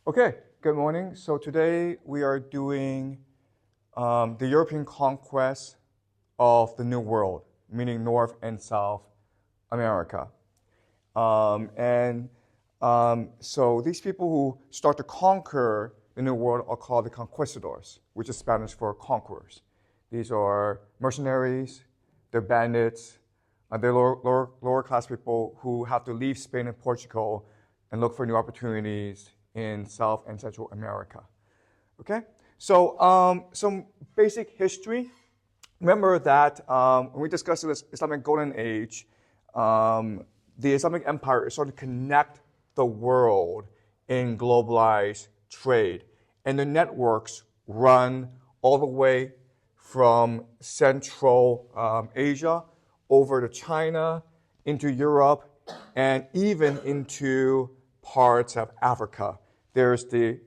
Okay, good morning. So today we are doing the European conquest of the New World, meaning North and South America. So these people who start to conquer the New World are called the Conquistadors, which is Spanish for conquerors. These are mercenaries, they're bandits, they're lower class people who have to leave Spain and Portugal and look for new opportunities in South and Central America. Okay, so some basic history. Remember that when we discussed this Islamic Golden Age, the Islamic Empire is starting to connect the world in globalized trade. And the networks run all the way from Central Asia over to China, into Europe, and even into parts of Africa. There's the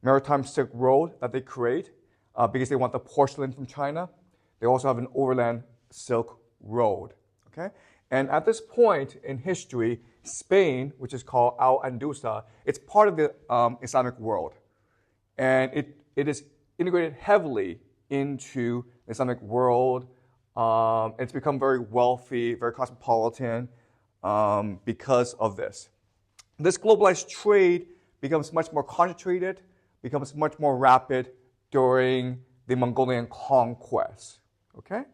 Maritime Silk Road that they create because they want the porcelain from China. They also have an overland Silk Road. Okay? And at this point in history, Spain, which is called Al-Andalusia, it's part of the Islamic world. And it is integrated heavily into the Islamic world. It's become very wealthy, very cosmopolitan because of this. This globalized trade becomes much more concentrated, becomes much more rapid during the Mongolian conquest. Okay?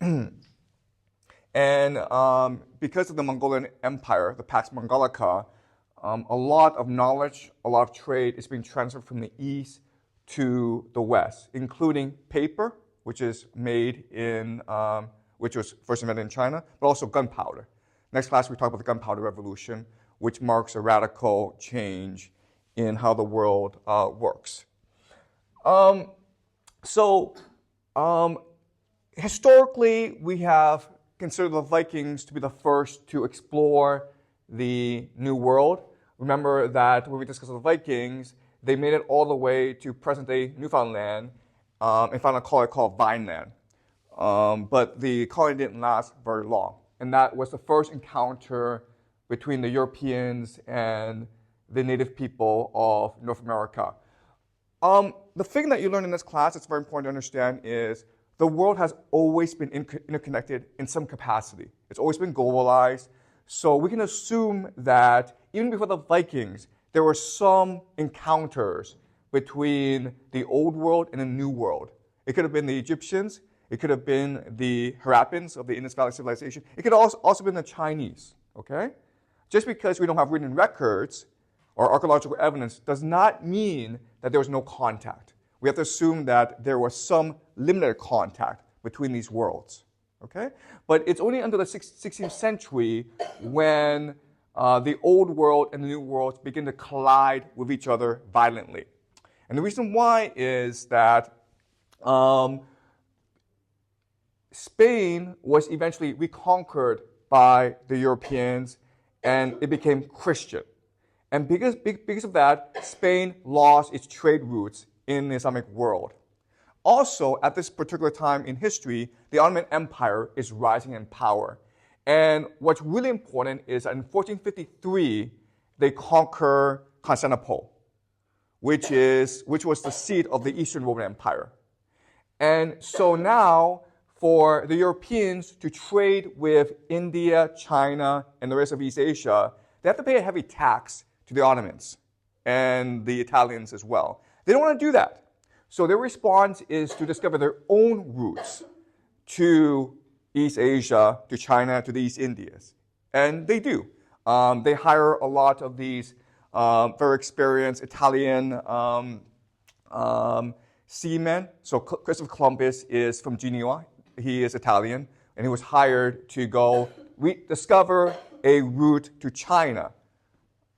And because of the Mongolian Empire, the Pax Mongolica, a lot of knowledge, a lot of trade is being transferred from the east to the west, including paper, which is made in, which was first invented in China, but also gunpowder. Next class, we talk about the gunpowder revolution, which marks a radical change in how the world works. Historically, we have considered the Vikings to be the first to explore the New World. Remember that when we discussed the Vikings, they made it all the way to present-day Newfoundland and found a colony called Vineland. But the colony didn't last very long. And that was the first encounter between the Europeans and the native people of North America. The thing that you learn in this class that's very important to understand is the world has always been interconnected in some capacity. It's always been globalized. So we can assume that even before the Vikings, there were some encounters between the old world and the new world. It could have been the Egyptians. It could have been the Harappans of the Indus Valley civilization. It could also been the Chinese, okay? Just because we don't have written records or archaeological evidence does not mean that there was no contact. We have to assume that there was some limited contact between these worlds, okay? But it's only until the 16th century when the old world and the new world begin to collide with each other violently. And the reason why is that Spain was eventually reconquered by the Europeans and it became Christian. And because of that, Spain lost its trade routes in the Islamic world. Also, at this particular time in history, the Ottoman Empire is rising in power. And what's really important is that in 1453, they conquer Constantinople, which was the seat of the Eastern Roman Empire. And so now, for the Europeans to trade with India, China, and the rest of East Asia, they have to pay a heavy tax to the Ottomans and the Italians as well. They don't want to do that. So their response is to discover their own routes to East Asia, to China, to the East Indies. And they do. They hire a lot of these very experienced Italian seamen. So Christopher Columbus is from Genoa. He is Italian. And he was hired to go discover a route to China.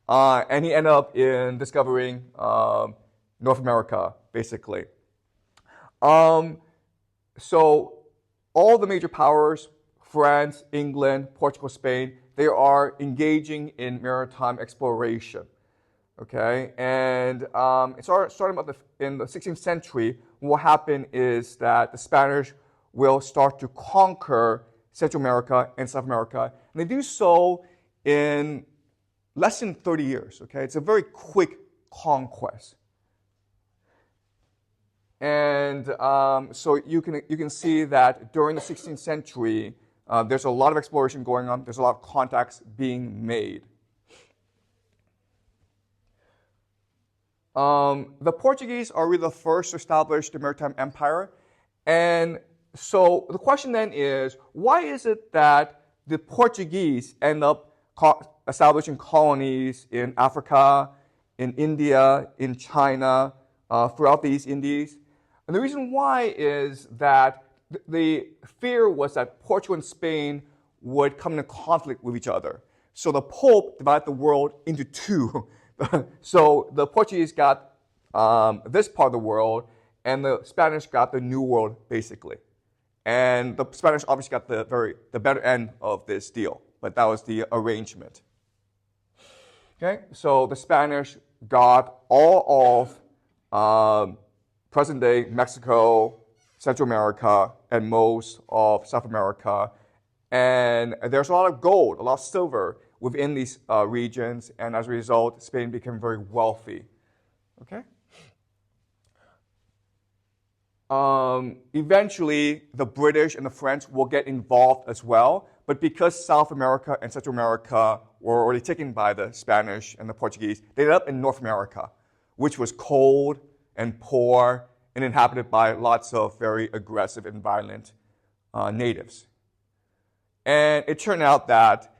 And he ended up in discovering North America, basically. So all the major powers, France, England, Portugal, Spain, they are engaging in maritime exploration. Okay, and starting about in the 16th century, what will happen is that the Spanish will start to conquer Central America and South America, and they do so in less than 30 years. Okay, it's a very quick conquest. And so you can see that during the 16th century, there's a lot of exploration going on. There's a lot of contacts being made. The Portuguese are really the first to establish the Maritime Empire. And so the question then is, why is it that the Portuguese end up establishing colonies in Africa, in India, in China, throughout the East Indies? And the reason why is that the fear was that Portugal and Spain would come into conflict with each other. So the Pope divided the world into two. So the Portuguese got this part of the world, and the Spanish got the New World, basically. And the Spanish obviously got the better end of this deal, but that was the arrangement. Okay, so the Spanish got all of present-day Mexico, Central America, and most of South America. And there's a lot of gold, a lot of silver within these regions, and as a result, Spain became very wealthy. Okay? Eventually, the British and the French will get involved as well, but because South America and Central America were already taken by the Spanish and the Portuguese, they ended up in North America, which was cold and poor and inhabited by lots of very aggressive and violent natives. And it turned out that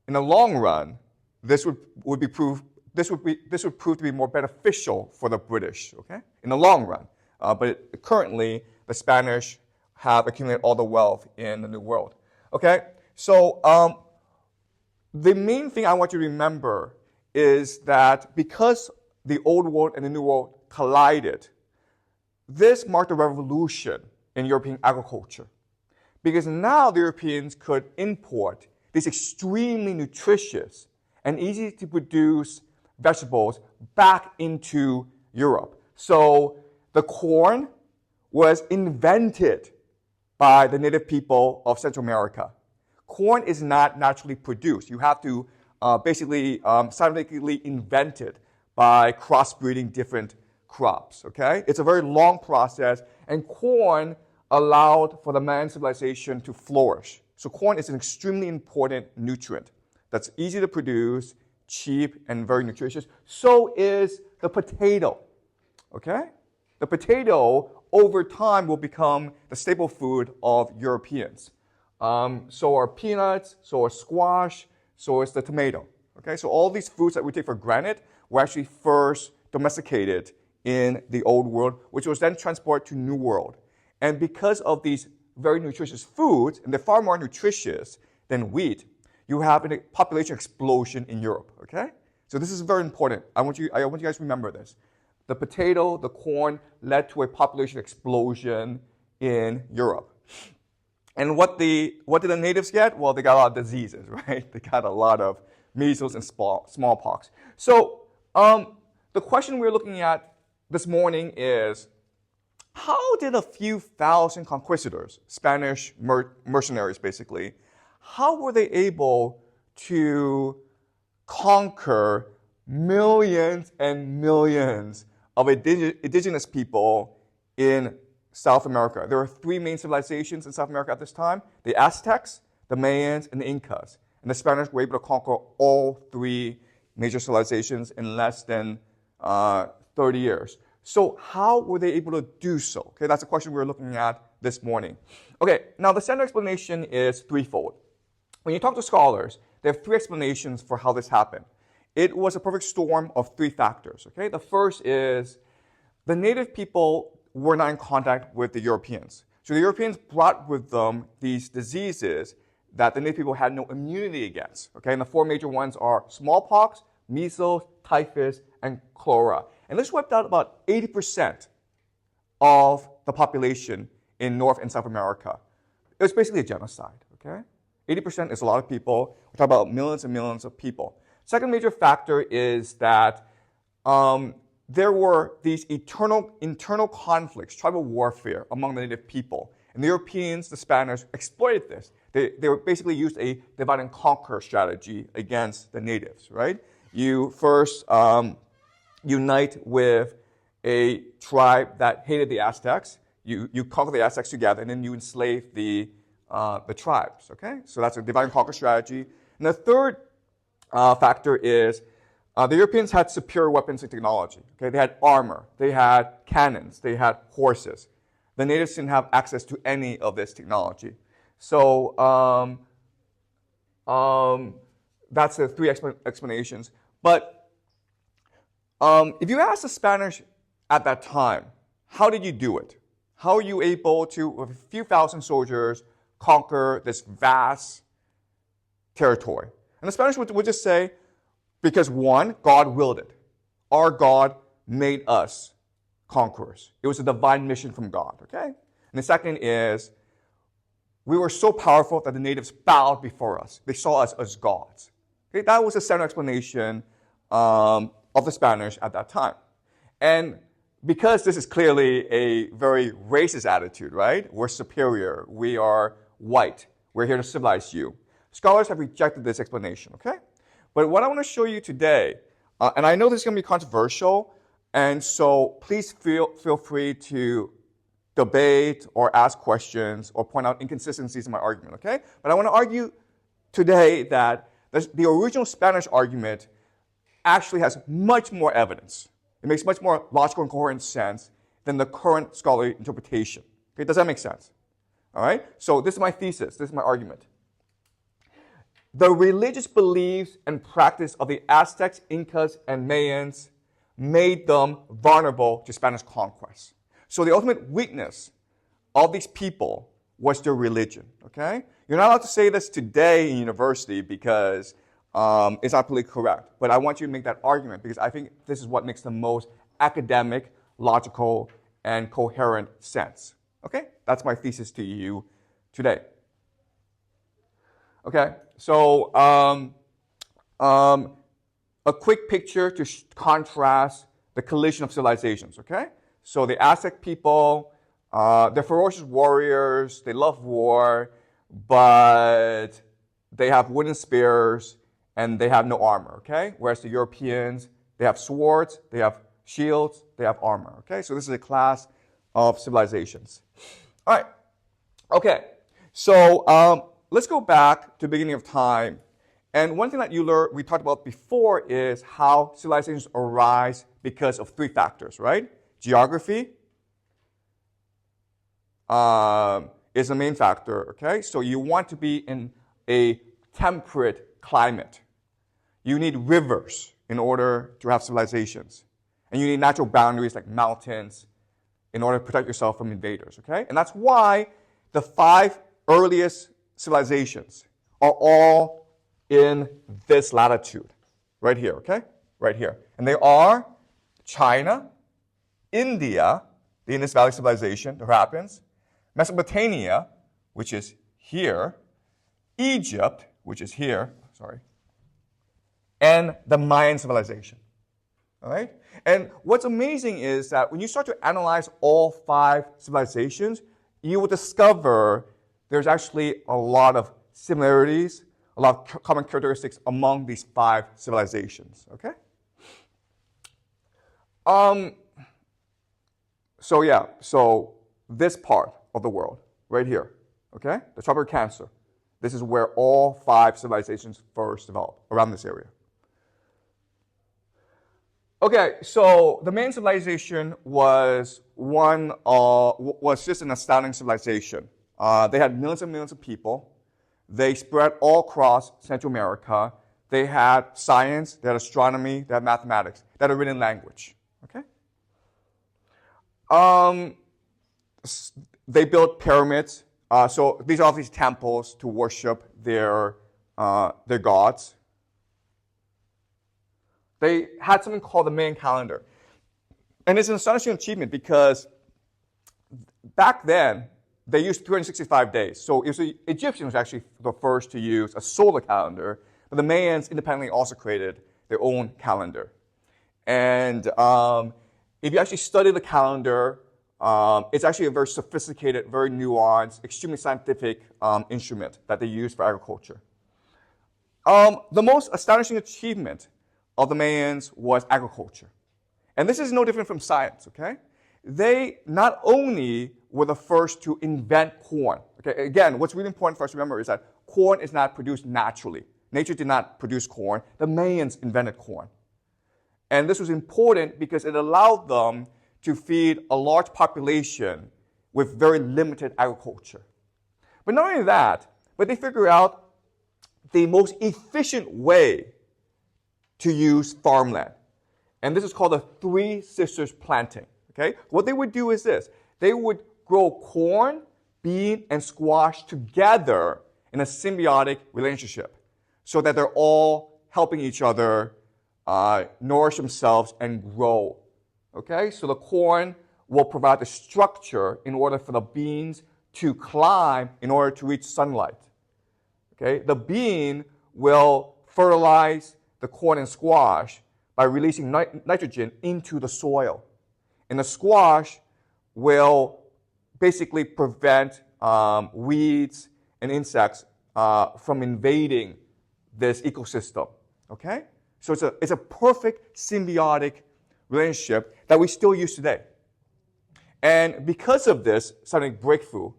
in the long run, this would prove to be more beneficial for the British. Okay, in the long run. But currently, the Spanish have accumulated all the wealth in the New World. Okay, so the main thing I want you to remember is that because the Old World and the New World collided, this marked a revolution in European agriculture. Because now the Europeans could import these extremely nutritious and easy to produce vegetables back into Europe. So the corn was invented by the native people of Central America. Corn is not naturally produced. You have to basically scientifically invent it by crossbreeding different crops. Okay, it's a very long process, and corn allowed for the Mayan civilization to flourish. So corn is an extremely important nutrient that's easy to produce, cheap, and very nutritious. So is the potato. Okay, the potato over time will become the staple food of Europeans. So are peanuts, so are squash, so is the tomato. Okay, so all these foods that we take for granted were actually first domesticated in the Old World, which was then transported to New World. And because of these very nutritious foods, and they're far more nutritious than wheat, you have a population explosion in Europe. Okay, so this is very important. I want you guys to remember this. The potato, the corn led to a population explosion in Europe. And what did the natives get? Well, they got a lot of diseases, right? They got a lot of measles and smallpox. So the question we're looking at this morning is, how did a few thousand conquistadors, Spanish mercenaries basically, how were they able to conquer millions and millions of indigenous people in South America? There were three main civilizations in South America at this time: the Aztecs, the Mayans, and the Incas. And the Spanish were able to conquer all three major civilizations in less than 30 years. So how were they able to do so? Okay, that's the question we're looking at this morning. Okay, now the standard explanation is threefold. When you talk to scholars, they have three explanations for how this happened. It was a perfect storm of three factors. Okay, the first is the native people were not in contact with the Europeans. So the Europeans brought with them these diseases that the native people had no immunity against. Okay, and the four major ones are smallpox, measles, typhus, and cholera. And this wiped out about 80% of the population in North and South America. It was basically a genocide, okay? 80% is a lot of people. We're talking about millions and millions of people. Second major factor is that there were these internal conflicts, tribal warfare among the native people. And the Europeans, the Spanish, exploited this. They basically used a divide and conquer strategy against the natives, right? You first unite with a tribe that hated the Aztecs. You conquer the Aztecs together, and then you enslave the tribes. Okay, so that's a divide and conquer strategy. And the third factor is the Europeans had superior weapons and technology. Okay, they had armor, they had cannons, they had horses. The natives didn't have access to any of this technology. So that's the three explanations. But if you ask the Spanish at that time, how did you do it? How are you able to, with a few thousand soldiers, conquer this vast territory? And the Spanish would just say, because one, God willed it. Our God made us conquerors. It was a divine mission from God, okay? And the second is, we were so powerful that the natives bowed before us. They saw us as gods. Okay? That was the central explanation of the Spanish at that time. And because this is clearly a very racist attitude, right? We're superior. We are white. We're here to civilize you. Scholars have rejected this explanation, okay? But what I want to show you today, and I know this is going to be controversial, and so please feel free to debate or ask questions or point out inconsistencies in my argument, okay? But I want to argue today that the original Spanish argument actually has much more evidence. It makes much more logical and coherent sense than the current scholarly interpretation. Okay, does that make sense? All right? So this is my thesis. This is my argument. The religious beliefs and practice of the Aztecs, Incas, and Mayans made them vulnerable to Spanish conquest. So the ultimate weakness of these people was their religion. Okay? You're not allowed to say this today in university because it's not politically correct. But I want you to make that argument because I think this is what makes the most academic, logical, and coherent sense. Okay? That's my thesis to you today. Okay? So a quick picture to contrast the collision of civilizations. Okay? So the Aztec people, they're ferocious warriors. They love war, but they have wooden spears and they have no armor, okay? Whereas the Europeans, they have swords, they have shields, they have armor, okay? So this is a class of civilizations. All right, okay. So let's go back to the beginning of time. And one thing that we talked about before is how civilizations arise because of three factors, right? Geography is the main factor, okay? So you want to be in a temperate climate. You need rivers in order to have civilizations. And you need natural boundaries like mountains in order to protect yourself from invaders, okay? And that's why the 5 earliest civilizations are all in this latitude, right here, okay? Right here. And they are China, India, the Indus Valley Civilization, that happens, Mesopotamia, which is here, Egypt, which is here, and the Mayan civilization. All right? And what's amazing is that when you start to analyze all 5 civilizations, you will discover there's actually a lot of similarities, a lot of common characteristics among these 5 civilizations. Okay? So this part of the world, right here, okay? The tropic of Cancer. This is where all 5 civilizations first developed, around this area. Okay, so the Mayan civilization was just an astounding civilization. They had millions and millions of people. They spread all across Central America. They had science, they had astronomy, they had mathematics, they had a written language. Okay? They built pyramids. So these are these temples to worship their gods. They had something called the Mayan calendar. And it's an astonishing achievement because back then, they used 365 days. So the Egyptians were actually the first to use a solar calendar, but the Mayans independently also created their own calendar. And if you actually study the calendar, it's actually a very sophisticated, very nuanced, extremely scientific instrument that they use for agriculture. The most astonishing achievement of the Mayans was agriculture. And this is no different from science, okay? They not only were the first to invent corn. Okay, again, what's really important for us to remember is that corn is not produced naturally. Nature did not produce corn. The Mayans invented corn. And this was important because it allowed them to feed a large population with very limited agriculture. But not only that, but they figured out the most efficient way to use farmland. And this is called the Three Sisters planting. Okay? What they would do is this. They would grow corn, bean, and squash together in a symbiotic relationship so that they're all helping each other nourish themselves and grow. Okay? So the corn will provide the structure in order for the beans to climb in order to reach sunlight. Okay? The bean will fertilize the corn and squash by releasing nitrogen into the soil. And the squash will basically prevent weeds and insects from invading this ecosystem. Okay? So it's a perfect symbiotic relationship that we still use today. And because of this scientific breakthrough,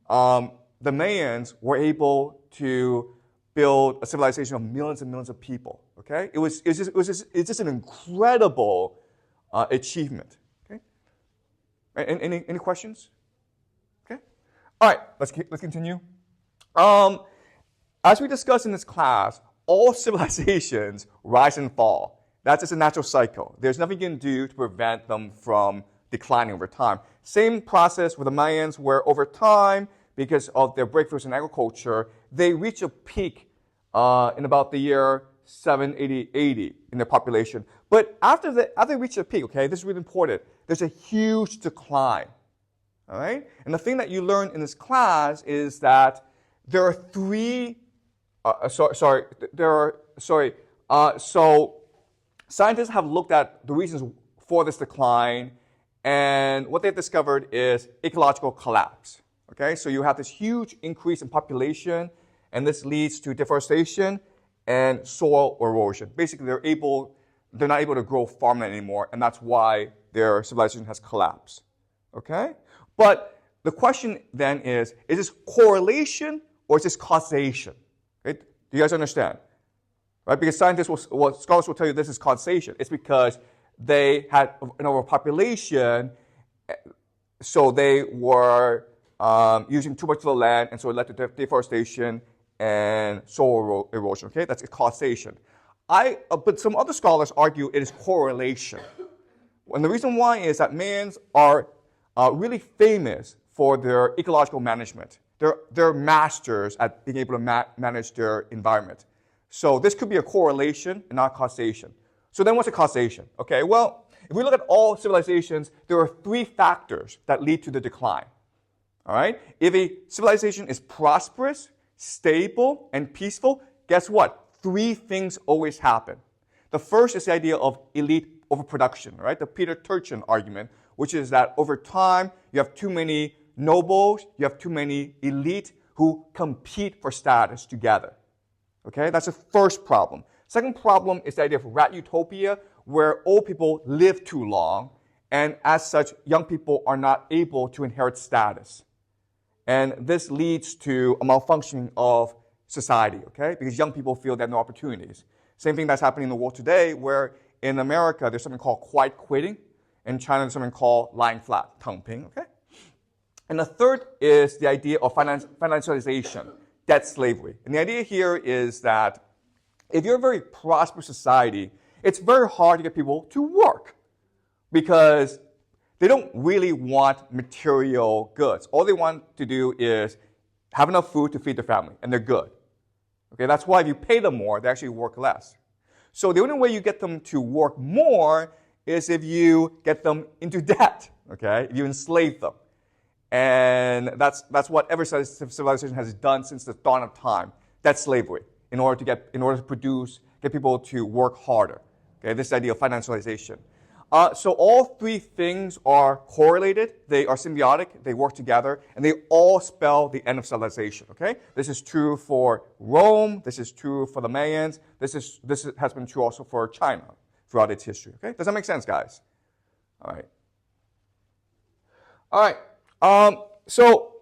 the Mayans were able to build a civilization of millions and millions of people. Okay? It's just an incredible achievement. Okay? Any questions? Okay? All right, let's continue. As we discussed in this class, all civilizations rise and fall. That's just a natural cycle. There's nothing you can do to prevent them from declining over time. Same process with the Mayans, where over time, because of their breakthroughs in agriculture, they reach a peak in about the year 780 in their population. But after they reach a peak, okay, this is really important, there's a huge decline. All right? And the thing that you learn in this class is that there are so scientists have looked at the reasons for this decline, and what they've discovered is ecological collapse. Okay, so you have this huge increase in population, and this leads to deforestation and soil erosion. Basically, they're not able to grow farmland anymore, and that's why their civilization has collapsed. Okay, but the question then is this correlation or is this causation? Okay? Do you guys understand? Right? Because scholars will tell you this is causation. It's because they had an overpopulation, so they were using too much of the land, and so it led to deforestation and soil erosion. Okay, that's a causation. But some other scholars argue it is correlation. And the reason why is that Mayans are really famous for their ecological management. They're masters at being able to manage their environment. So this could be a correlation and not causation. So then what's a causation? Okay, well, if we look at all civilizations, there are three factors that lead to the decline. All right? If a civilization is prosperous, stable, and peaceful, guess what? Three things always happen. The first is the idea of elite overproduction, right? The Peter Turchin argument, which is that over time, you have too many nobles, you have too many elite who compete for status together. Okay, that's the first problem. Second problem is the idea of rat utopia, where old people live too long, and as such, young people are not able to inherit status. And this leads to a malfunctioning of society, okay? Because young people feel they have no opportunities. Same thing that's happening in the world today, where in America, there's something called quiet quitting. In China, there's something called lying flat, 躺平, okay? And the third is the idea of financialization, debt slavery. And the idea here is that if you're a very prosperous society, it's very hard to get people to work because they don't really want material goods. All they want to do is have enough food to feed their family, and they're good. Okay, that's why if you pay them more, they actually work less. So the only way you get them to work more is if you get them into debt, okay? If you enslave them. And that's what every civilization has done since the dawn of time. That's slavery, in order to produce, get people to work harder. Okay, this idea of financialization. So all three things are correlated, they are symbiotic, they work together, and they all spell the end of civilization, okay? This is true for Rome, this is true for the Mayans, this has been true also for China throughout its history, okay? Does that make sense, guys? All right. All right. So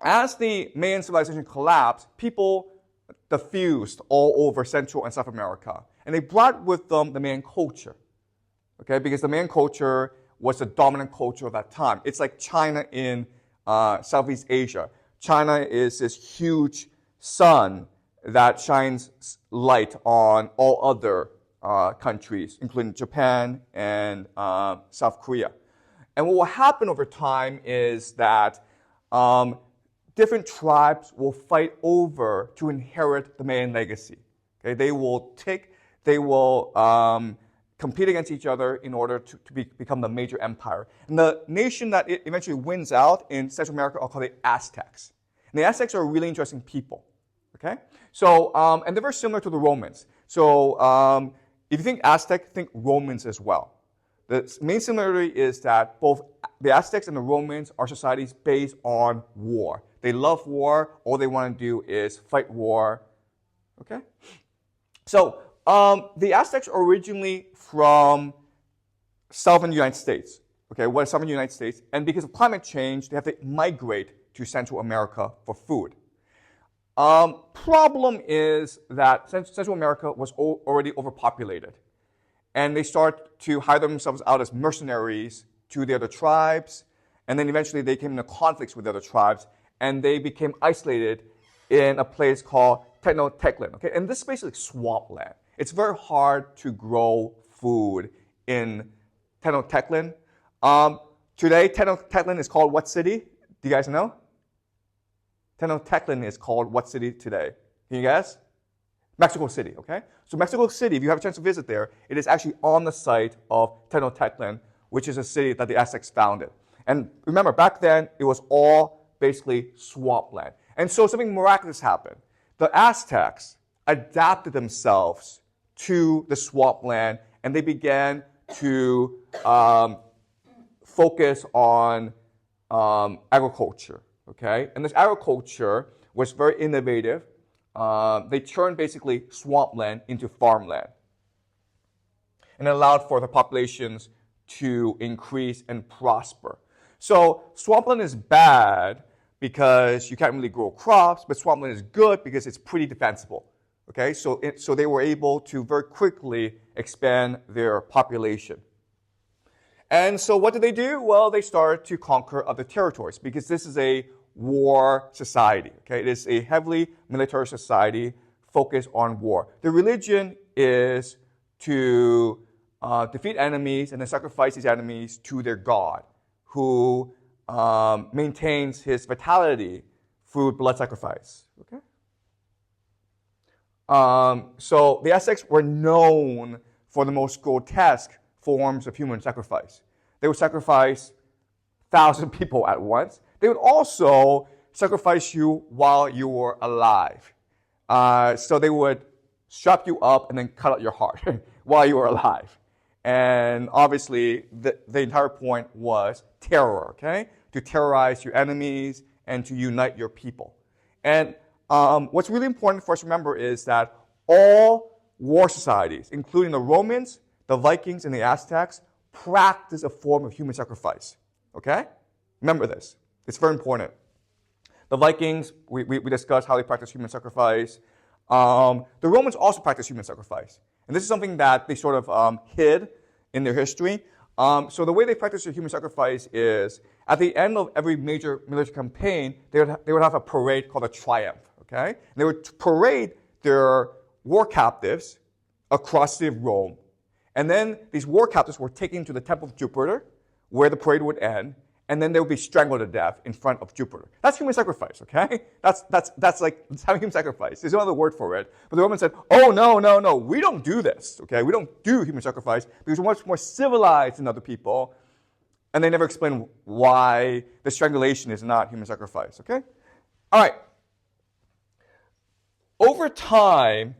as the Mayan civilization collapsed, people diffused all over Central and South America. And they brought with them the Mayan culture. Okay, because the Mayan culture was the dominant culture of that time. It's like China in Southeast Asia. China is this huge sun that shines light on all other countries, including Japan and South Korea. And what will happen over time is that different tribes will fight over to inherit the Mayan legacy. Okay, they will compete against each other in order to become the major empire. And the nation that eventually wins out in Central America are called the Aztecs. And the Aztecs are really interesting people. Okay, so and they're very similar to the Romans. So if you think Aztec, think Romans as well. The main similarity is that both the Aztecs and the Romans are societies based on war. They love war. All they want to do is fight war. Okay, so the Aztecs are originally from southern United States. Okay, what is southern United States? And because of climate change, they have to migrate to Central America for food. Problem is that Central America was already overpopulated. And they start to hire themselves out as mercenaries to the other tribes. And then eventually they came into conflicts with the other tribes. And they became isolated in a place called Tenochtitlan. Okay? And this is basically swampland. It's very hard to grow food in Tenochtitlan. Today, Tenochtitlan is called what city? Do you guys know? Tenochtitlan is called what city today? Can you guess? Mexico City, okay? So Mexico City, if you have a chance to visit there, it is actually on the site of Tenochtitlan, which is a city that the Aztecs founded. And remember, back then, it was all basically swampland. And so something miraculous happened. The Aztecs adapted themselves to the swampland, and they began to focus on agriculture, okay? And this agriculture was very innovative. They turned basically swampland into farmland and allowed for the populations to increase and prosper. So swampland is bad because you can't really grow crops, but swampland is good because it's pretty defensible. Okay, so they were able to very quickly expand their population. And so what did they do? Well, they started to conquer other territories because this is a war society. Okay, it is a heavily military society focused on war. The religion is to defeat enemies and then sacrifice these enemies to their god, who maintains his vitality through blood sacrifice. Okay. So the Aztecs were known for the most grotesque forms of human sacrifice. They would sacrifice 1,000 people at once. They would also sacrifice you while you were alive. So they would strap you up and then cut out your heart while you were alive. And obviously, the entire point was terror, okay? To terrorize your enemies and to unite your people. And what's really important for us to remember is that all war societies, including the Romans, the Vikings, and the Aztecs, practice a form of human sacrifice. Okay? Remember this. It's very important. The Vikings, we discussed how they practice human sacrifice. The Romans also practice human sacrifice. And this is something that they sort of hid in their history. So the way they practice their human sacrifice is, at the end of every major military campaign, they would have a parade called a triumph. Okay? And they would parade their war captives across the city of Rome. And then these war captives were taken to the temple of Jupiter, where the parade would end, and then they would be strangled to death in front of Jupiter. That's human sacrifice, okay? That's having human sacrifice. There's no other word for it. But the Romans said, oh, no, we don't do this, okay? We don't do human sacrifice because we're much more civilized than other people. And they never explained why the strangulation is not human sacrifice, okay? All right. Over time,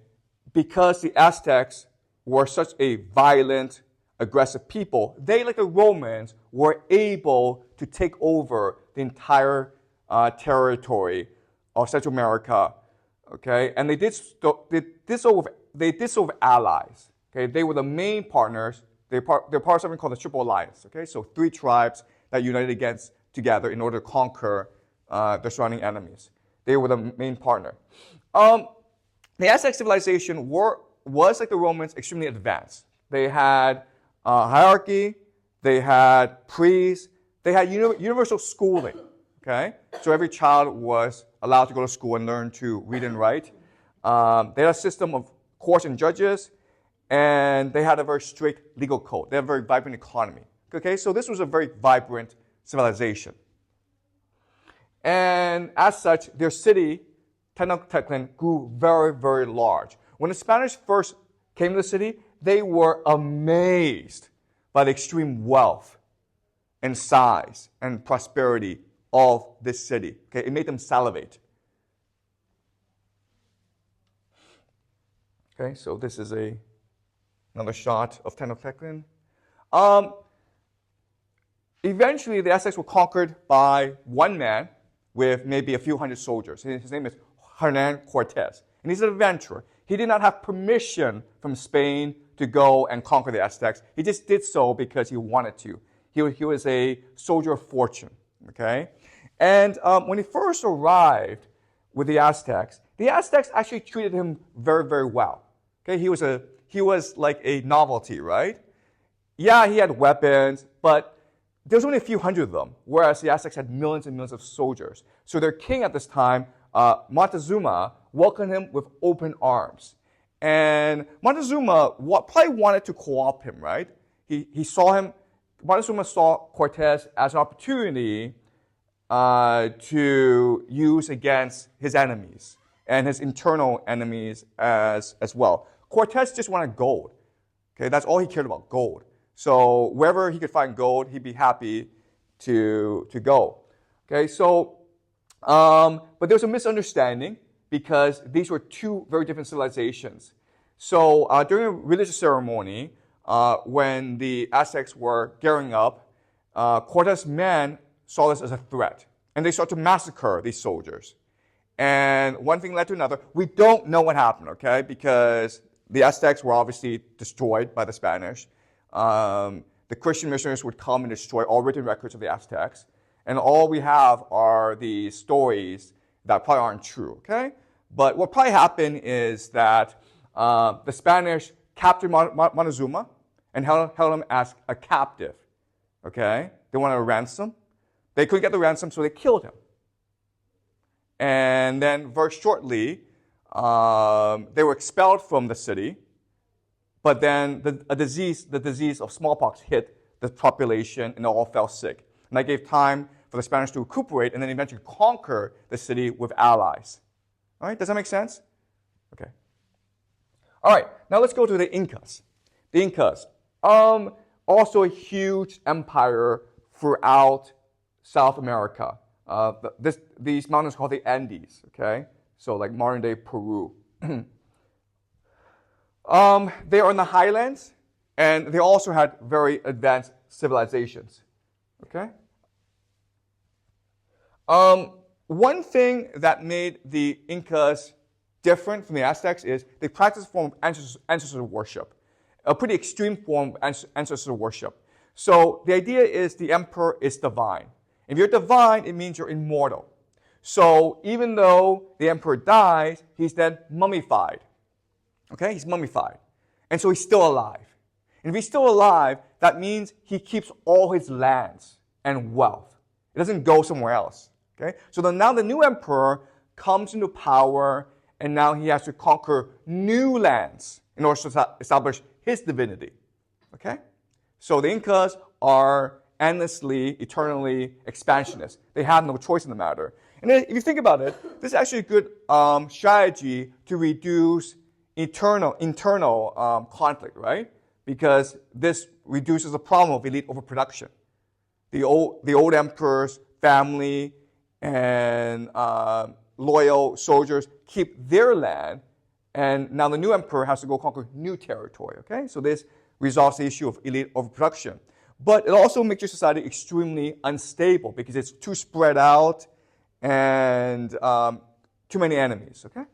because the Aztecs were such a violent, aggressive people, they, like the Romans, were able to take over the entire territory of Central America. Okay, and they did so with allies. Okay, they were the main partners They're part of something called the Triple Alliance. Okay, so 3 tribes that united together in order to conquer their surrounding enemies. They were the main partner. The Aztec civilization was like the Romans, extremely advanced. They had hierarchy, they had priests, they had universal schooling. Okay, so every child was allowed to go to school and learn to read and write. They had a system of courts and judges, and they had a very strict legal code. They had a very vibrant economy. Okay, so this was a very vibrant civilization. And as such, their city, Tenochtitlan, grew very, very large. When the Spanish first came to the city, they were amazed by the extreme wealth and size and prosperity of this city. Okay, it made them salivate. Okay, so this is another shot of Tenochtitlan. Eventually, the Aztecs were conquered by one man with maybe a few hundred soldiers. His name is Hernan Cortez, and he's an adventurer. He did not have permission from Spain to go and conquer the Aztecs. He just did so because he wanted to. He was a soldier of fortune. Okay, and when he first arrived with the Aztecs actually treated him very, very well. Okay, he was like a novelty, right? Yeah, he had weapons, but there was only a few hundred of them, whereas the Aztecs had millions and millions of soldiers. So their king at this time, Montezuma, welcomed him with open arms. And Montezuma probably wanted to co-opt him, right? Montezuma saw Cortez as an opportunity to use against his enemies and his internal enemies as well. Cortez just wanted gold. Okay, that's all he cared about, gold. So wherever he could find gold, he'd be happy to go. Okay, so, but there was a misunderstanding because these were 2 very different civilizations. So during a religious ceremony, when the Aztecs were gearing up, Cortez's men saw this as a threat, and they started to massacre these soldiers. And one thing led to another. We don't know what happened, okay, because the Aztecs were obviously destroyed by the Spanish. The Christian missionaries would come and destroy all written records of the Aztecs. And all we have are the stories that probably aren't true, okay? But what probably happened is that the Spanish captured Montezuma and held him as a captive, okay? They wanted a ransom. They couldn't get the ransom, so they killed him. And then very shortly, they were expelled from the city. But then the disease of smallpox hit the population, and they all fell sick. And that gave time for the Spanish to recuperate and then eventually conquer the city with allies. All right, does that make sense? Okay. All right, now let's go to the Incas. The Incas, also a huge empire throughout South America. These mountains are called the Andes, okay? So like modern-day Peru. They are in the highlands, and they also had very advanced civilizations. Okay? One thing that made the Incas different from the Aztecs is they practiced a form of ancestor worship, a pretty extreme form of ancestor worship. So the idea is the emperor is divine. If you're divine, it means you're immortal. So even though the emperor dies, he's then mummified. Okay, he's mummified. And so he's still alive. And if he's still alive, that means he keeps all his lands and wealth. It doesn't go somewhere else. Okay? So now the new emperor comes into power, and now he has to conquer new lands in order to establish his divinity. Okay? So the Incas are endlessly, eternally expansionist. They have no choice in the matter. And if you think about it, this is actually a good strategy to reduce internal conflict, right? Because this reduces the problem of elite overproduction. The old emperor's family and loyal soldiers keep their land, and now the new emperor has to go conquer new territory, okay? So this resolves the issue of elite overproduction. But it also makes your society extremely unstable because it's too spread out and too many enemies, okay?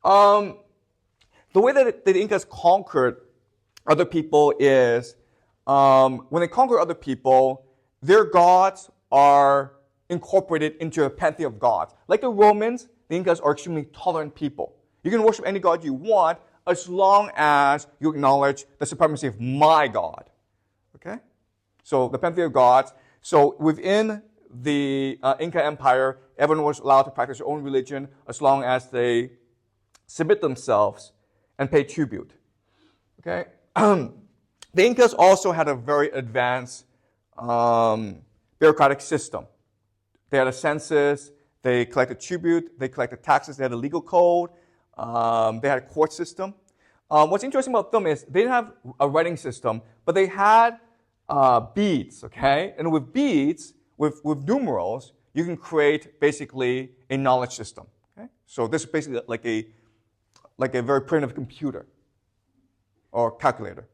The way that the Incas conquered other people is when they conquer other people, their gods are incorporated into a pantheon of gods. Like the Romans, the Incas are extremely tolerant people. You can worship any god you want as long as you acknowledge the supremacy of my God. Okay? So the pantheon of gods. So within the Inca Empire, everyone was allowed to practice their own religion as long as they submit themselves and pay tribute. Okay? The Incas also had a very advanced bureaucratic system. They had a census, they collected tribute, they collected taxes, they had a legal code, they had a court system. What's interesting about them is they didn't have a writing system, but they had beads, okay? And with beads, with numerals, you can create basically a knowledge system, okay? So this is basically like a very primitive computer or calculator.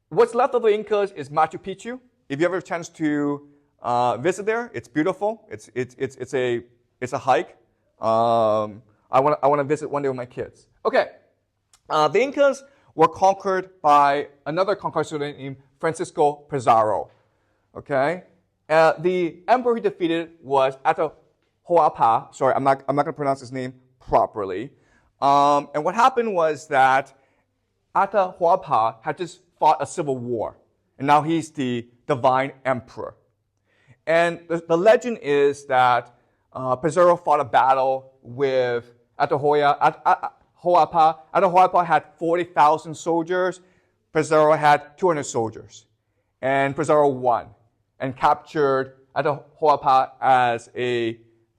What's left of the Incas is Machu Picchu. If you ever have a chance to visit there, it's beautiful. It's a hike. I want to visit one day with my kids. Okay, the Incas were conquered by another conquistador named Francisco Pizarro. Okay, the emperor he defeated was Atahualpa. Sorry, I'm not going to pronounce his name properly. And what happened was that Atahualpa had just fought a civil war, and now he's the divine emperor. And the legend is that Pizarro fought a battle with Atahualpa. Atahualpa had 40,000 soldiers. Pizarro had 200 soldiers. And Pizarro won and captured Atahualpa as a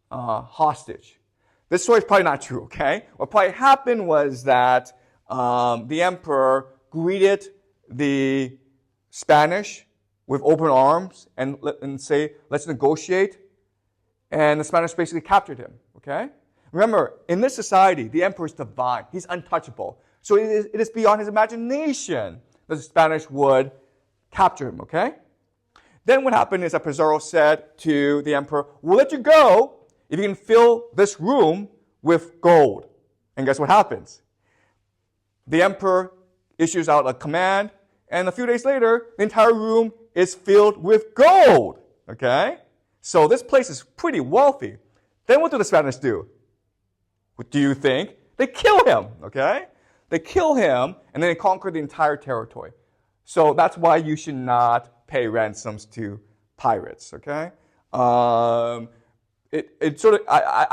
hostage. This story is probably not true, okay? What probably happened was that the emperor greeted the Spanish with open arms and say, let's negotiate. And the Spanish basically captured him, okay? Remember, in this society, the emperor is divine. He's untouchable. So it is beyond his imagination that the Spanish would capture him, okay? Then what happened is that Pizarro said to the emperor, we'll let you go if you can fill this room with gold. And guess what happens? The emperor issues out a command, and a few days later, the entire room is filled with gold, okay? So this place is pretty wealthy. Then what do the Spanish do? What do you think? They kill him, okay? They kill him, and then they conquer the entire territory. So that's why you should not pay ransoms to pirates, okay? I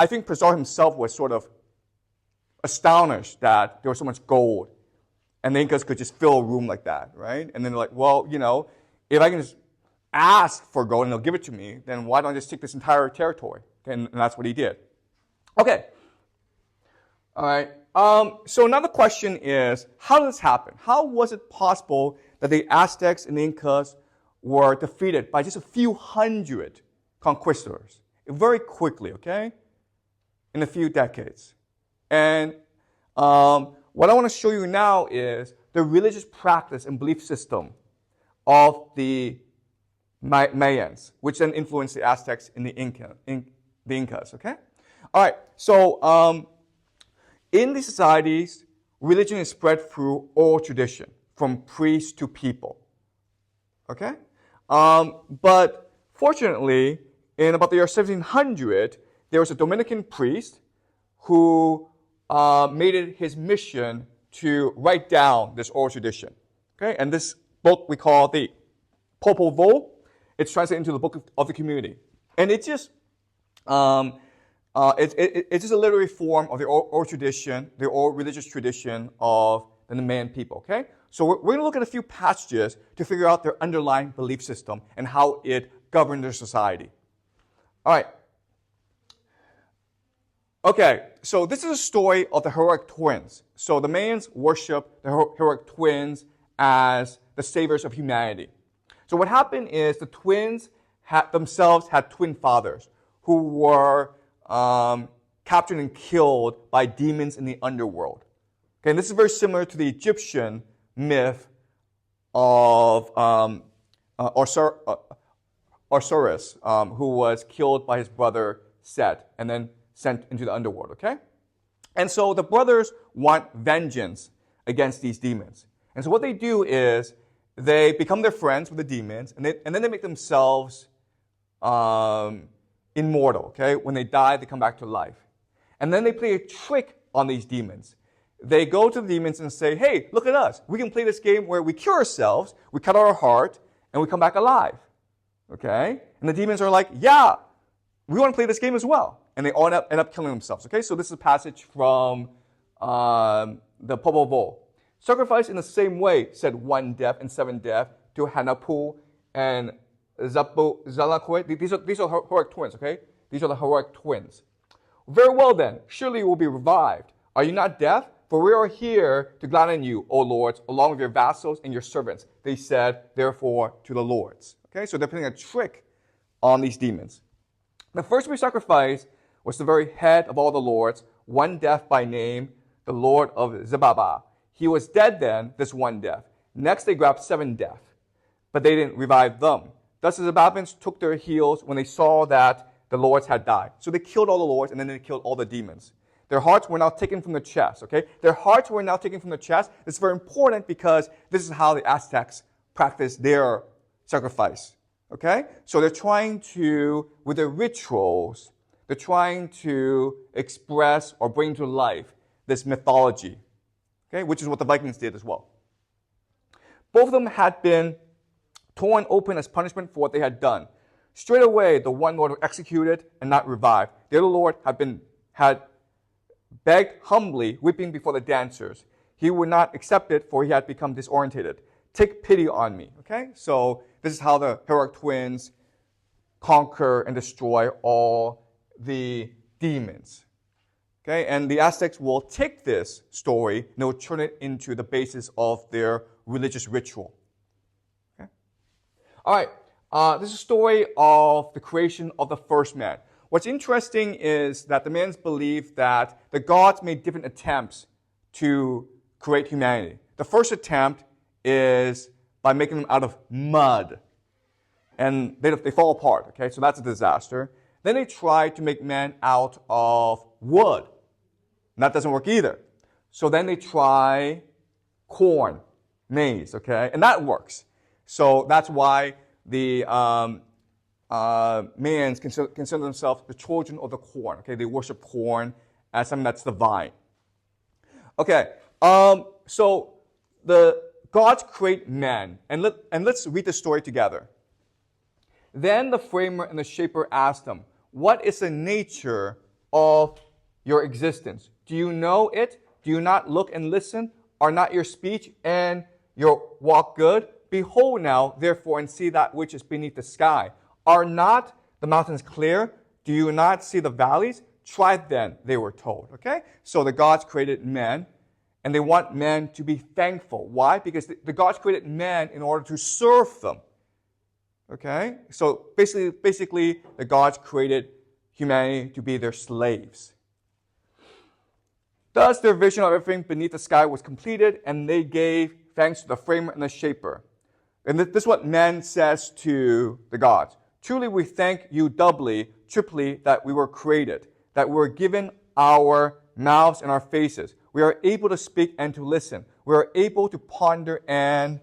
think Pizarro himself was sort of astonished that there was so much gold, and the Incas could just fill a room like that, right? And then they're like, well, if I can just ask for gold and they'll give it to me, then why don't I just take this entire territory? And that's what he did. Okay. All right. So another question is, how did this happen? How was it possible that the Aztecs and the Incas were defeated by just a few hundred conquistadors very quickly, okay, in a few decades? And what I want to show you now is the religious practice and belief system of the Mayans, which then influenced the Aztecs and the Incas, okay? All right, so in these societies, religion is spread through oral tradition, from priest to people, okay? But fortunately, in about the year 1700, there was a Dominican priest who made it his mission to write down this oral tradition, okay? And this book we call the Popol Vuh. It's translated into the Book of the Community, and it's just it's just a literary form of the oral tradition, the oral religious tradition of the Mayan people. Okay, so we're going to look at a few passages to figure out their underlying belief system and how it governed their society. All right. Okay, so this is a story of the heroic twins. So the Mayans worship the heroic twins as the saviors of humanity. So what happened is the twins themselves had twin fathers who were captured and killed by demons in the underworld. Okay, and this is very similar to the Egyptian myth of Osiris, who was killed by his brother Set and then sent into the underworld. Okay, And so the brothers want vengeance against these demons. And so what they do is they become their friends with the demons, and then they make themselves immortal, okay? When they die, they come back to life. And then they play a trick on these demons. They go to the demons and say, hey, look at us. We can play this game where we cure ourselves, we cut our heart, and we come back alive, okay? And the demons are like, yeah, we want to play this game as well. And they all end up killing themselves, okay? So this is a passage from the Popol Vuh. Sacrifice in the same way, said one deaf and seven deaf to Hanapu and Zalakwe. These are heroic twins, okay? These are the heroic twins. Very well then, surely you will be revived. Are you not deaf? For we are here to gladden you, O lords, along with your vassals and your servants. They said, therefore, to the lords. Okay, so they're playing a trick on these demons. The first to be sacrificed was the very head of all the lords, one deaf by name, the lord of Zebaba. He was dead then, this one deaf. Next they grabbed seven deaf, but they didn't revive them. Thus the Zebabans took their heels when they saw that the lords had died. So they killed all the lords, and then they killed all the demons. Their hearts were now taken from the chest, okay? Their hearts were now taken from the chest. It's very important because this is how the Aztecs practiced their sacrifice, okay? So they're trying to, with their rituals, they're trying to express or bring to life this mythology, okay? Which is what the Vikings did as well. Both of them had been torn open as punishment for what they had done. Straight away, the one lord was executed and not revived. The other lord had begged humbly, weeping before the dancers. He would not accept it, for he had become disorientated. Take pity on me. Okay? So this is how the heroic twins conquer and destroy all the demons. Okay? And the Aztecs will take this story and they will turn it into the basis of their religious ritual. Okay? All right. This is a story of the creation of the first man. What's interesting is that the Mayans believe that the gods made different attempts to create humanity. The first attempt is by making them out of mud. And they fall apart, okay? So that's a disaster. Then they try to make man out of wood. And that doesn't work either. So then they try corn, maize, okay? And that works. So that's why the Mayans consider themselves the children of the corn. Okay, they worship corn as something that's divine. Okay, so the gods create man, and let's read the story together. Then the framer and the shaper asked him, "What is the nature of your existence? Do you know it? Do you not look and listen? Are not your speech and your walk good? Behold now, therefore, and see that which is beneath the sky. Are not the mountains clear? Do you not see the valleys? Try then," they were told. Okay? So the gods created men, and they want men to be thankful. Why? Because the gods created men in order to serve them. Okay? So basically, the gods created humanity to be their slaves. Thus, their vision of everything beneath the sky was completed, and they gave thanks to the framer and the shaper. And this is what man says to the gods. "Truly we thank you doubly, triply, that we were created, that we were given our mouths and our faces. We are able to speak and to listen. We are able to ponder and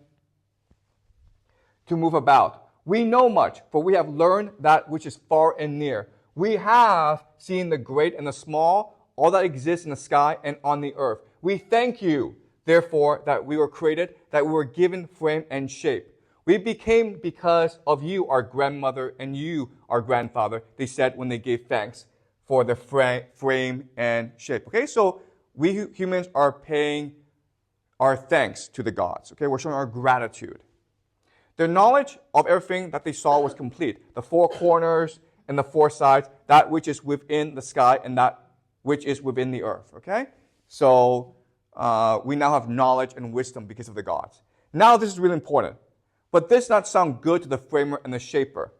to move about. We know much, for we have learned that which is far and near. We have seen the great and the small, all that exists in the sky and on the earth. We thank you, therefore, that we were created, that we were given frame and shape. We became because of you, our grandmother, and you, our grandfather," they said when they gave thanks for the frame and shape. Okay, so we humans are paying our thanks to the gods. Okay, we're showing our gratitude. Their knowledge of everything that they saw was complete. The four corners and the four sides, that which is within the sky and that which is within the earth. Okay, so we now have knowledge and wisdom because of the gods. Now this is really important. But this does not sound good to the framer and the shaper.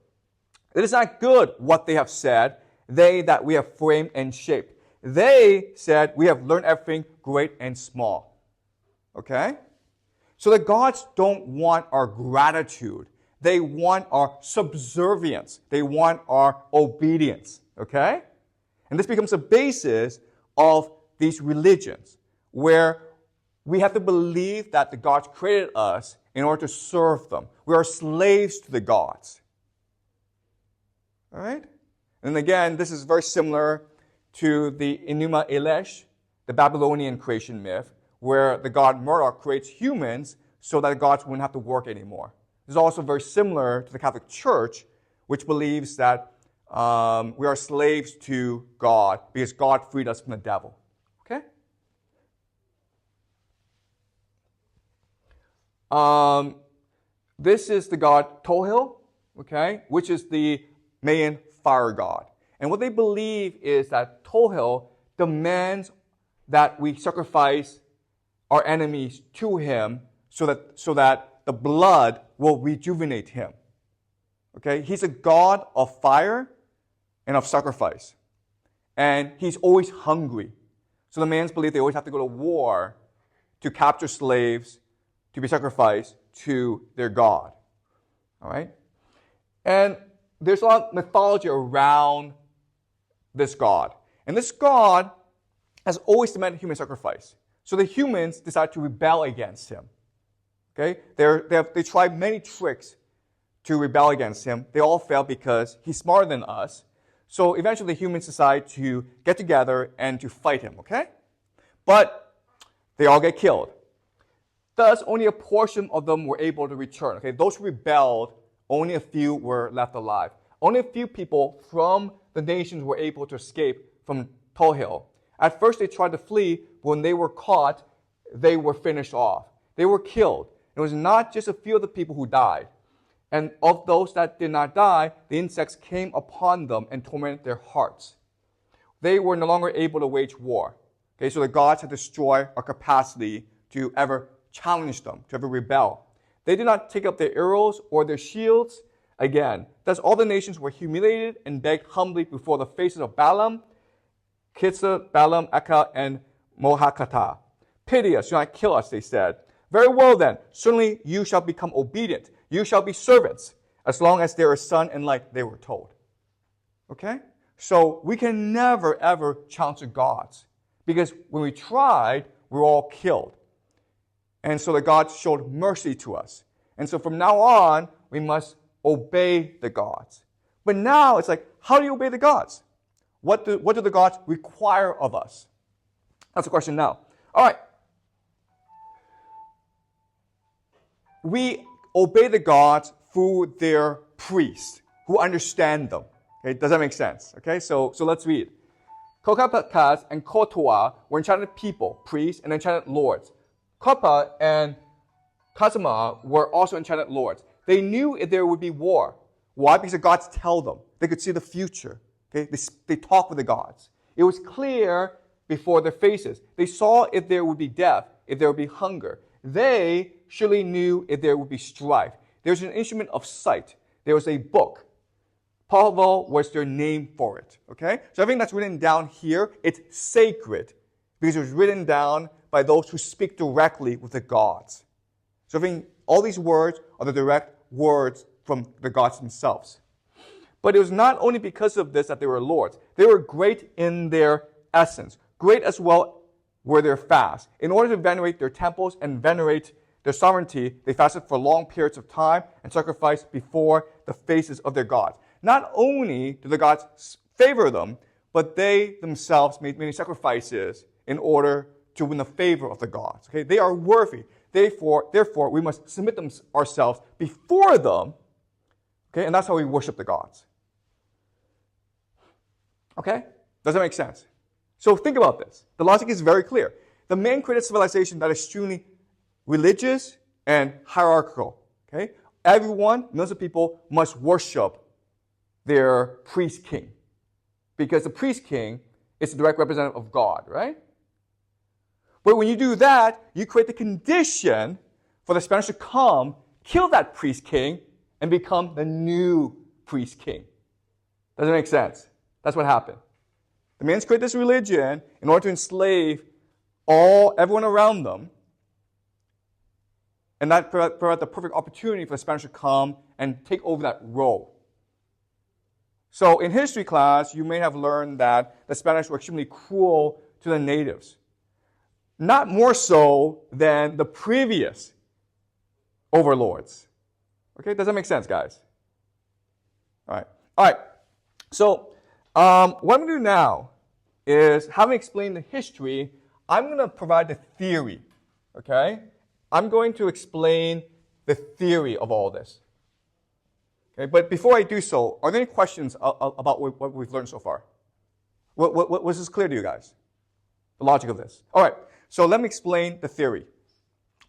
It is not good what they have said, they that we have framed and shaped. They said, we have learned everything great and small. Okay? So the gods don't want our gratitude. They want our subservience. They want our obedience. Okay? And this becomes the basis of these religions where we have to believe that the gods created us in order to serve them. We are slaves to the gods. All right? And again, this is very similar to the Enuma Elish, the Babylonian creation myth, where the god Marduk creates humans so that the gods wouldn't have to work anymore. This is also very similar to the Catholic Church, which believes that we are slaves to God because God freed us from the devil. Okay? This is the god Tohil, okay, which is the Mayan fire god. And what they believe is that Tohil demands that we sacrifice our enemies to him so that the blood will rejuvenate him. Okay? He's a god of fire and of sacrifice. And he's always hungry. So the Mayans believe they always have to go to war to capture slaves to be sacrificed to their god. All right? And there's a lot of mythology around this god. And this god has always demanded human sacrifice. So the humans decide to rebel against him. Okay? They tried many tricks to rebel against him. They all failed because he's smarter than us. So eventually the humans decide to get together and to fight him. Okay? But they all get killed. Thus, only a portion of them were able to return. Okay? Those who rebelled, only a few were left alive. Only a few people from the nations were able to escape from Tohil. At first, they tried to flee. When they were caught, they were finished off. They were killed. It was not just a few of the people who died. And of those that did not die, the insects came upon them and tormented their hearts. They were no longer able to wage war. Okay, so the gods had destroyed our capacity to ever challenge them, to ever rebel. They did not take up their arrows or their shields again. Thus all the nations were humiliated and begged humbly before the faces of Balaam, Kitsa, Balaam, Eka, and Mohakata. Pity us, do not kill us, they said. Very well then, certainly you shall become obedient. You shall be servants, as long as there is sun and light, they were told. Okay? So we can never, ever challenge the gods. Because when we tried, we were all killed. And so the gods showed mercy to us. And so from now on, we must obey the gods. But now it's like, how do you obey the gods? What do the gods require of us? That's the question now. All right. We obey the gods through their priests who understand them. Okay, does that make sense? Okay, so let's read. Kokapakaz and Kotoa were enchanted people, priests, and enchanted lords. Kopa and Kazama were also enchanted lords. They knew if there would be war. Why? Because the gods tell them. They could see the future. Okay? They talk with the gods. It was clear before their faces. They saw if there would be death, if there would be hunger. They surely knew if there would be strife. There was an instrument of sight. There was a book. Popol Vuh was their name for it. Okay? So everything that's written down here, it's sacred because it was written down by those who speak directly with the gods. So all these words are the direct words from the gods themselves. But it was not only because of this that they were lords. They were great in their essence. Great as well were their fasts. In order to venerate their temples and venerate their sovereignty, they fasted for long periods of time and sacrificed before the faces of their gods. Not only do the gods favor them, but they themselves made many sacrifices in order to win the favor of the gods. Okay? They are worthy. Therefore, we must submit ourselves before them. Okay? And that's how we worship the gods. Okay? Does that make sense? So think about this. The logic is very clear. The man created civilization that is extremely religious and hierarchical. Okay? Everyone, millions of people, must worship their priest king. Because the priest king is the direct representative of God, right? But when you do that, you create the condition for the Spanish to come, kill that priest king, and become the new priest king. Does it make sense? That's what happened. The Mayans created this religion in order to enslave everyone around them, and that provided the perfect opportunity for the Spanish to come and take over that role. So in history class, you may have learned that the Spanish were extremely cruel to the natives. Not more so than the previous overlords. Okay, does that make sense, guys? All right. So what I'm going to do now is, having explained the history, I'm going to provide the theory. Okay? I'm going to explain the theory of all this. Okay, but before I do so, are there any questions about what we've learned so far? Was this clear to you guys? The logic of this. All right, so let me explain the theory.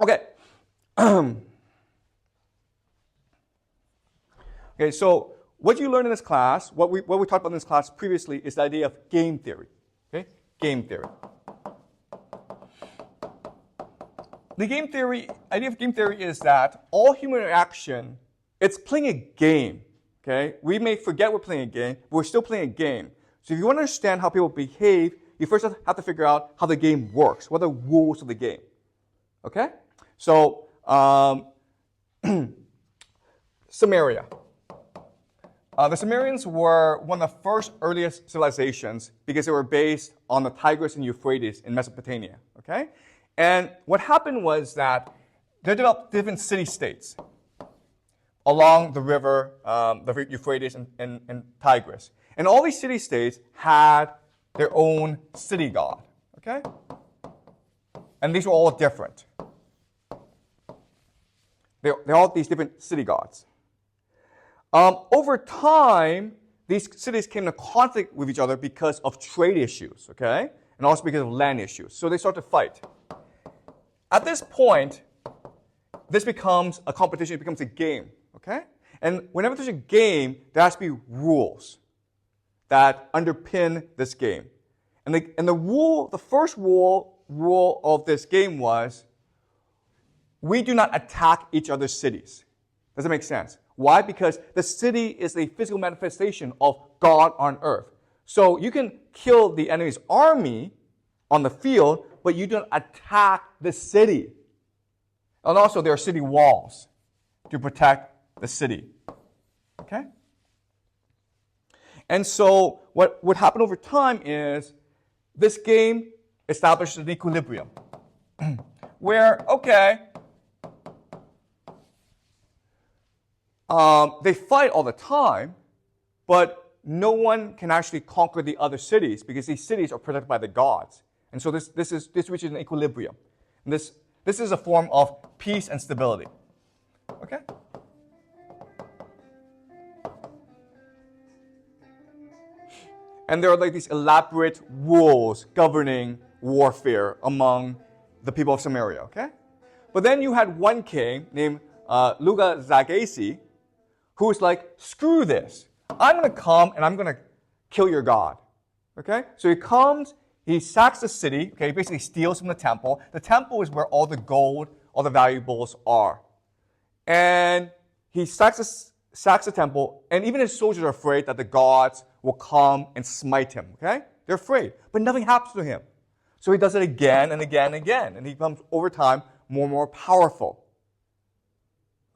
Okay. Okay, so what you learned in this class, what we talked about in this class previously, is the idea of game theory. Okay, game theory. The idea of game theory is that all human interaction, it's playing a game. Okay, we may forget we're playing a game, but we're still playing a game. So if you want to understand how people behave, you first have to figure out how the game works. What are the rules of the game? Okay, so Sumeria. The Sumerians were one of the first earliest civilizations because they were based on the Tigris and Euphrates in Mesopotamia. Okay, and what happened was that they developed different city-states along the river, the Euphrates and Tigris. And all these city-states had their own city god. Okay, and these were all different. They all had these different city gods. Over time, these cities came into conflict with each other because of trade issues, okay? And also because of land issues. So they start to fight. At this point, this becomes a competition, it becomes a game, okay? And whenever there's a game, there has to be rules that underpin this game. And the first rule of this game was, we do not attack each other's cities. Does that make sense? Why? Because the city is a physical manifestation of God on earth. So you can kill the enemy's army on the field, but you don't attack the city. And also there are city walls to protect the city. Okay? And so what would happen over time is this game establishes an equilibrium where, okay, they fight all the time, but no one can actually conquer the other cities because these cities are protected by the gods. And so this reaches an equilibrium. And this is a form of peace and stability. Okay? And there are like these elaborate rules governing warfare among the people of Samaria. Okay? But then you had one king named Luga Zagesi, who was like, screw this. I'm going to come and I'm going to kill your god. Okay? So he comes, he sacks the city, okay, he basically steals from the temple. The temple is where all the gold, all the valuables are. And he sacks the temple, and even his soldiers are afraid that the gods will come and smite him. Okay? They're afraid. But nothing happens to him. So he does it again and again and again. And he becomes, over time, more and more powerful.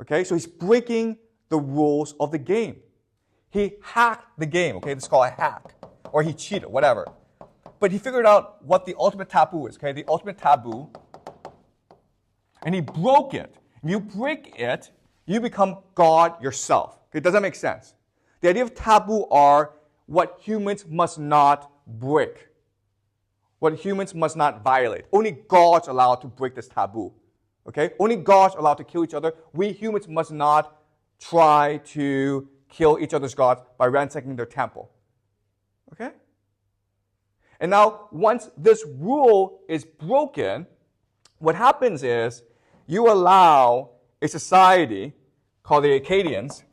Okay? So he's breaking the rules of the game. He hacked the game, okay? This is called a hack. Or he cheated, whatever. But he figured out what the ultimate taboo is, okay? The ultimate taboo. And he broke it. If you break it, you become God yourself. Okay? Does that make sense? The idea of taboo are what humans must not break. What humans must not violate. Only gods are allowed to break this taboo. Okay? Only gods are allowed to kill each other. We humans must not try to kill each other's gods by ransacking their temple. Okay? And now, once this rule is broken, what happens is you allow a society called the Akkadians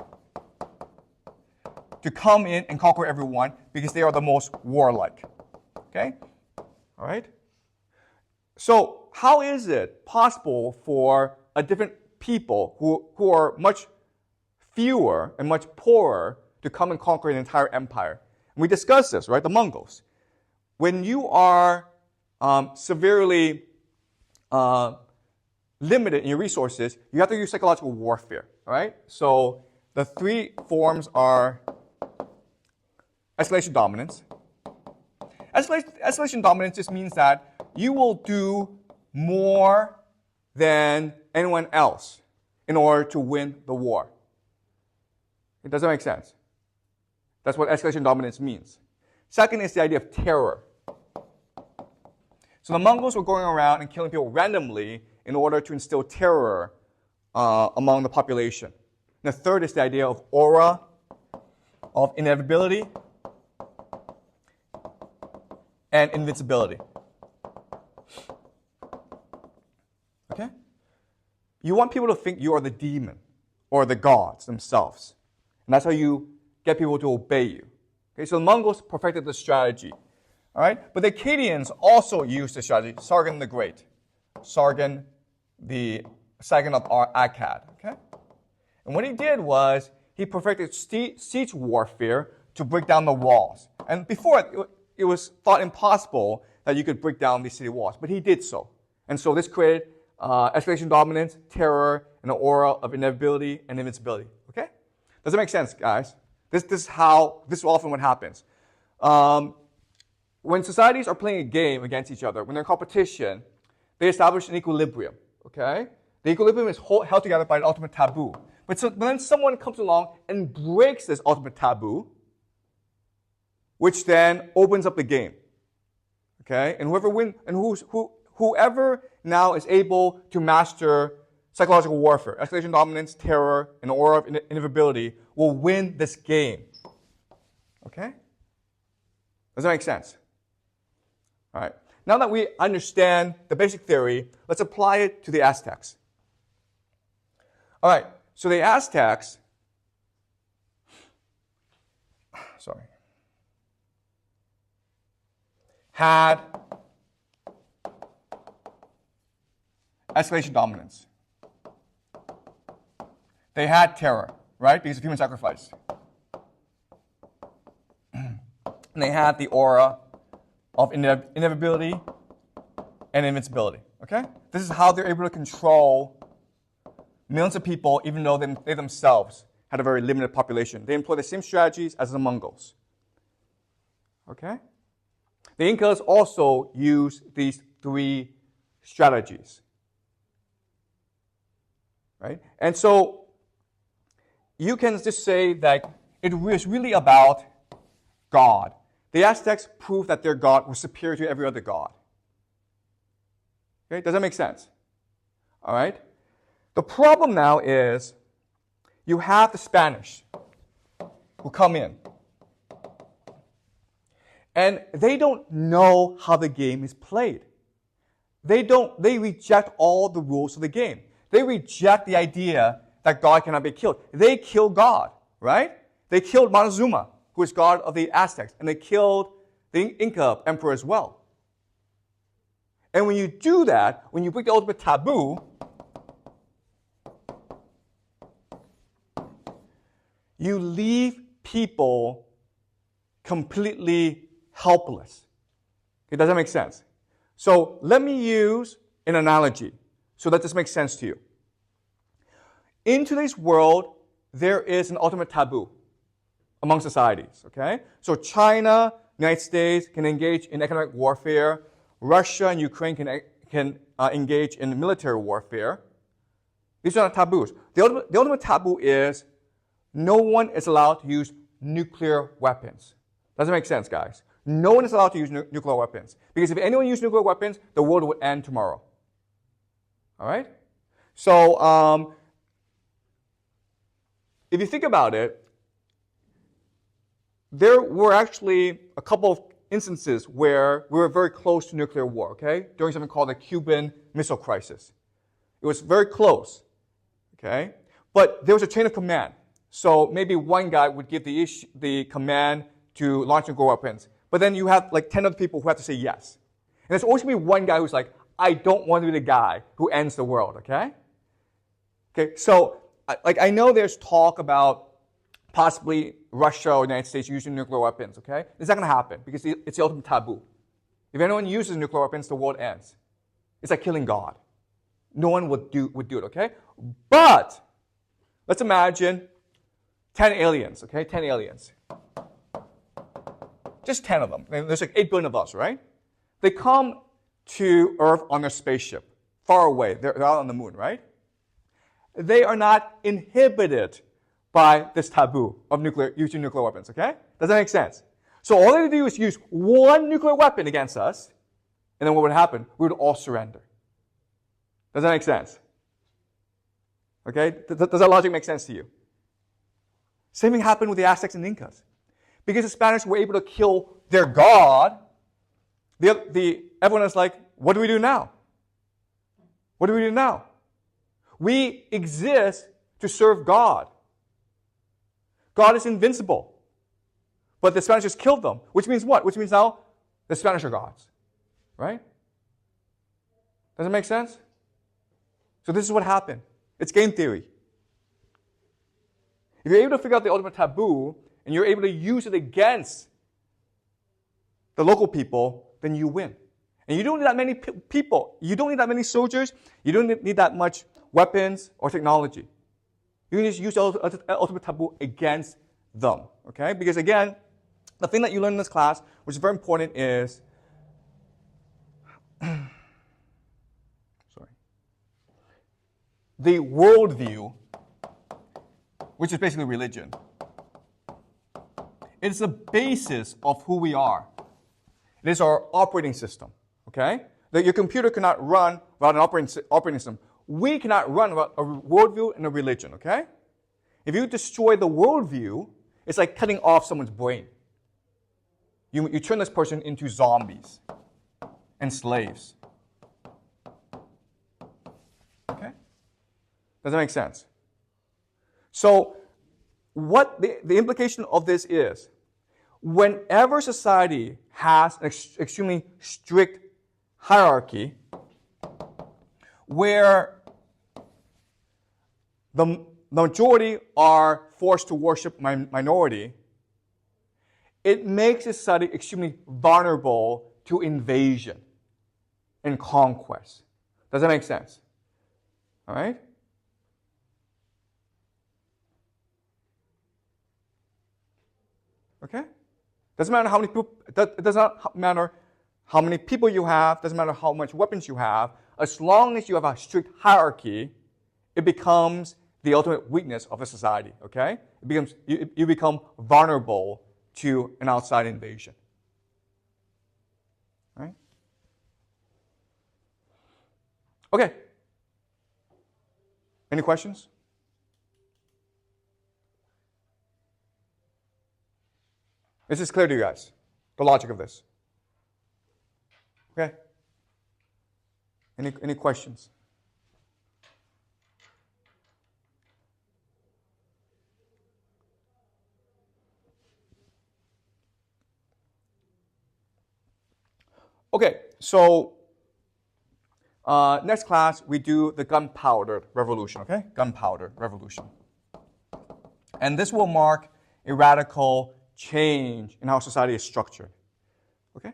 to come in and conquer everyone because they are the most warlike. Okay? All right? So, how is it possible for a different people who are much fewer and much poorer to come and conquer an entire empire? And we discussed this, right? The Mongols. When you are severely limited in your resources, you have to use psychological warfare, right? So the three forms are isolation dominance, Escalation dominance just means that you will do more than anyone else in order to win the war. It doesn't make sense. That's what escalation dominance means. Second is the idea of terror. So the Mongols were going around and killing people randomly in order to instill terror among the population. And the third is the idea of aura, of inevitability, and invincibility. Okay? You want people to think you are the demon or the gods themselves. And that's how you get people to obey you. Okay, so the Mongols perfected the strategy. All right? But the Akkadians also used the strategy. Sargon the Great. Sargon, the second of Akkad. Okay? And what he did was he perfected siege warfare to break down the walls. And before it was thought impossible that you could break down these city walls. But he did so. And so this created escalation dominance, terror, and an aura of inevitability and invincibility. Okay? Does that make sense, guys? This is often what happens. When societies are playing a game against each other, when they're in competition, they establish an equilibrium. Okay? The equilibrium is held together by an ultimate taboo. But then someone comes along and breaks this ultimate taboo, which then opens up the game. Okay? And whoever now is able to master psychological warfare, escalation dominance, terror, and aura of inevitability will win this game. Okay? Does that make sense? All right. Now that we understand the basic theory, let's apply it to the Aztecs. All right. So the Aztecs, had escalation dominance. They had terror, right? Because of human sacrifice. And they had the aura of inevitability and invincibility. Okay? This is how they're able to control millions of people, even though they themselves had a very limited population. They employ the same strategies as the Mongols. Okay? The Incas also used these three strategies. Right? And so you can just say that it was really about God. The Aztecs proved that their God was superior to every other god. Okay? Does that make sense? All right? The problem now is you have the Spanish who come in. And they don't know how the game is played. They reject all the rules of the game. They reject the idea that God cannot be killed. They kill God, right? They killed Montezuma, who is god of the Aztecs, and they killed the Inca Emperor as well. And when you do that, when you break the ultimate taboo, you leave people completely helpless. Okay, does that make sense? So let me use an analogy so that this makes sense to you. In today's world, there is an ultimate taboo among societies. Okay? So China, United States can engage in economic warfare. Russia and Ukraine can engage in military warfare. These are not taboos. The ultimate taboo is no one is allowed to use nuclear weapons. Does it make sense, guys? No one is allowed to use nuclear weapons. Because if anyone used nuclear weapons, the world would end tomorrow. All right? So, if you think about it, there were actually a couple of instances where we were very close to nuclear war, okay? During something called the Cuban Missile Crisis. It was very close, okay? But there was a chain of command. So maybe one guy would give the command to launch nuclear weapons. But then you have like 10 other people who have to say yes. And there's always going to be one guy who's like, I don't want to be the guy who ends the world, okay? Okay, so I know there's talk about possibly Russia or the United States using nuclear weapons, okay? It's not going to happen because it's the ultimate taboo. If anyone uses nuclear weapons, the world ends. It's like killing God. No one would do it, okay? But let's imagine 10 aliens, okay? 10 aliens. just 10 of them. There's like 8 billion of us, right? They come to Earth on their spaceship, far away. They're out on the moon, right? They are not inhibited by this taboo of using nuclear weapons, okay? Does that make sense? So all they do is use one nuclear weapon against us, and then what would happen? We would all surrender. Does that make sense? Okay? Does that logic make sense to you? Same thing happened with the Aztecs and Incas. Because the Spanish were able to kill their god, everyone is like, what do we do now? What do we do now? We exist to serve God. God is invincible. But the Spanish just killed them. Which means what? Which means now the Spanish are gods. Right? Does it make sense? So this is what happened. It's game theory. If you're able to figure out the ultimate taboo, and you're able to use it against the local people, then you win. And you don't need that many people. You don't need that many soldiers. You don't need that much weapons or technology. You can just use the ultimate taboo against them. Okay? Because again, the thing that you learn in this class, which is very important, is the worldview, which is basically religion. It's the basis of who we are. It is our operating system. Okay? That your computer cannot run without an operating system. We cannot run without a worldview and a religion. Okay? If you destroy the worldview, it's like cutting off someone's brain. You turn this person into zombies and slaves. Okay? Does that make sense? So, what the implication of this is, whenever society has an extremely strict hierarchy, where the majority are forced to worship minority, it makes a society extremely vulnerable to invasion and conquest. Does that make sense? All right? Okay? Doesn't matter how many people. It does not matter how many people you have. Doesn't matter how much weapons you have. As long as you have a strict hierarchy, it becomes the ultimate weakness of a society. Okay? You become vulnerable to an outside invasion. All right? Okay. Any questions? This is clear to you guys, the logic of this. Okay? Any questions? Okay, so next class we do the gunpowder revolution, okay? Gunpowder revolution. And this will mark a radical change in how society is structured. Okay?